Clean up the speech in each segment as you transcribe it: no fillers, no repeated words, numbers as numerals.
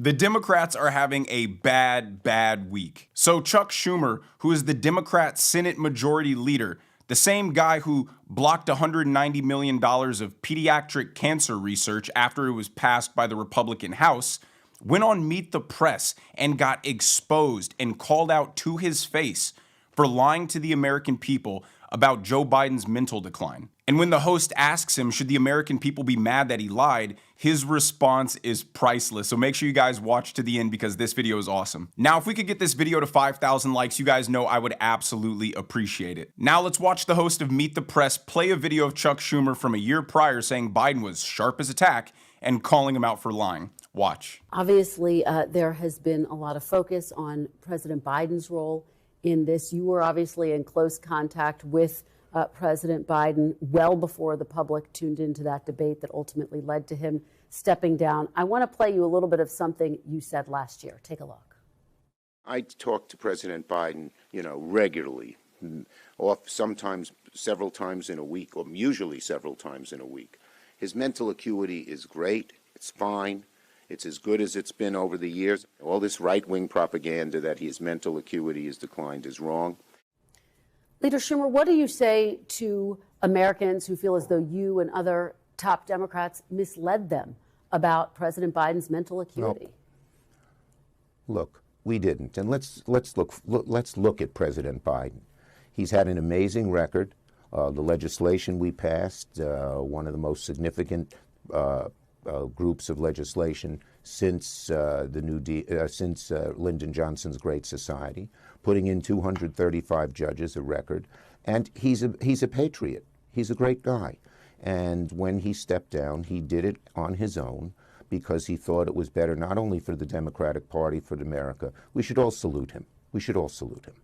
The Democrats are having a bad week. So Chuck Schumer, who is the Democrat Senate Majority Leader, the same guy who blocked $190 million of pediatric cancer research after it was passed by the Republican House, went on Meet the Press and got exposed and called out to his face for lying to the American people about Joe Biden's mental decline. And when the host asks him, should the American people be mad that he lied, his response is priceless. So make sure you guys watch to the end because this video is awesome. Now, if we could get this video to 5,000 likes, you guys know I would absolutely appreciate it. Now let's watch the host of Meet the Press play a video of Chuck Schumer from a year prior saying Biden was sharp as a tack and calling him out for lying. Watch. Obviously, there has been a lot of focus on President Biden's role in this. You were obviously in close contact with President Biden well before the public tuned into that debate that ultimately led to him stepping down. I want to play you a little bit of something you said last year. Take a look. I talk to President Biden, regularly, sometimes several times in a week, or usually several times in a week. His mental acuity is great. It's fine. It's as good as it's been over the years. All this right-wing propaganda that his mental acuity has declined is wrong. Leader Schumer, what do you say to Americans who feel as though you and other top Democrats misled them about President Biden's mental acuity? No. Look, we didn't. And let's look at President Biden. He's had an amazing record. The legislation we passed, one of the most significant groups of legislation since Lyndon Johnson's Great Society, putting in 235 judges, a record, and he's a patriot. He's a great guy, and when he stepped down, he did it on his own because he thought it was better not only for the Democratic Party, for America. We should all salute him. We should all salute him.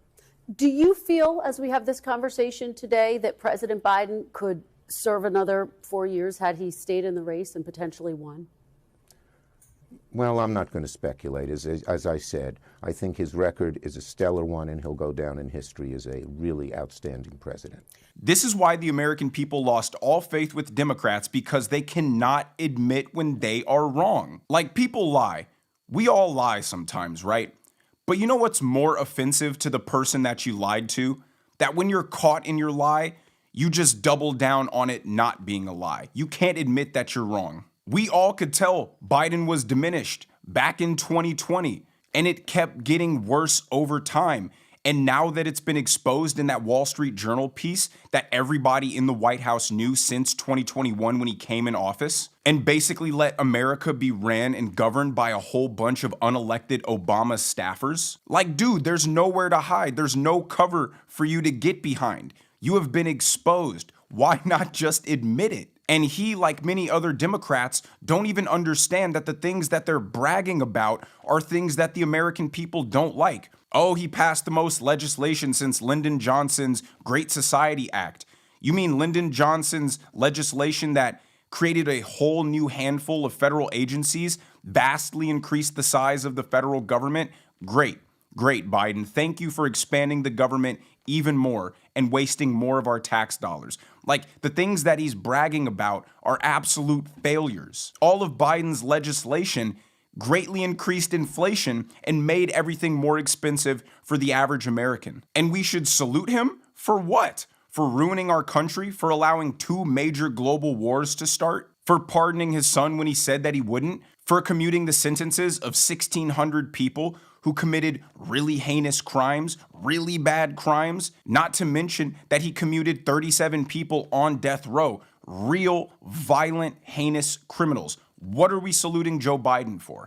Do you feel, as we have this conversation today, that President Biden could serve another 4 years had he stayed in the race and potentially won? Well, I'm not going to speculate. As I said, I think his record is a stellar one, and he'll go down in history as a really outstanding president. This is why the American people lost all faith with Democrats, because they cannot admit when they are wrong. Like, people lie. We all lie sometimes, right? But you know what's more offensive to the person that you lied to? That when you're caught in your lie, you just double down on it not being a lie. You can't admit that you're wrong. We all could tell Biden was diminished back in 2020, and it kept getting worse over time. And now that it's been exposed in that Wall Street Journal piece that everybody in the White House knew since 2021 when he came in office, and basically let America be ran and governed by a whole bunch of unelected Obama staffers, like, dude, there's nowhere to hide. There's no cover for you to get behind. You have been exposed. Why not just admit it? And he, like many other Democrats, don't even understand that the things that they're bragging about are things that the American people don't like. Oh, he passed the most legislation since Lyndon Johnson's Great Society Act. You mean Lyndon Johnson's legislation that created a whole new handful of federal agencies, vastly increased the size of the federal government? Great, Biden. Thank you for expanding the government even more and wasting more of our tax dollars. Like, the things that he's bragging about are absolute failures. All of Biden's legislation greatly increased inflation and made everything more expensive for the average American. And we should salute him for what? For ruining our country, for allowing 2 major global wars to start, for pardoning his son when he said that he wouldn't, for commuting the sentences of 1,600 people who committed really heinous crimes, really bad crimes, not to mention that he commuted 37 people on death row, real, violent, heinous criminals. What are we saluting Joe Biden for?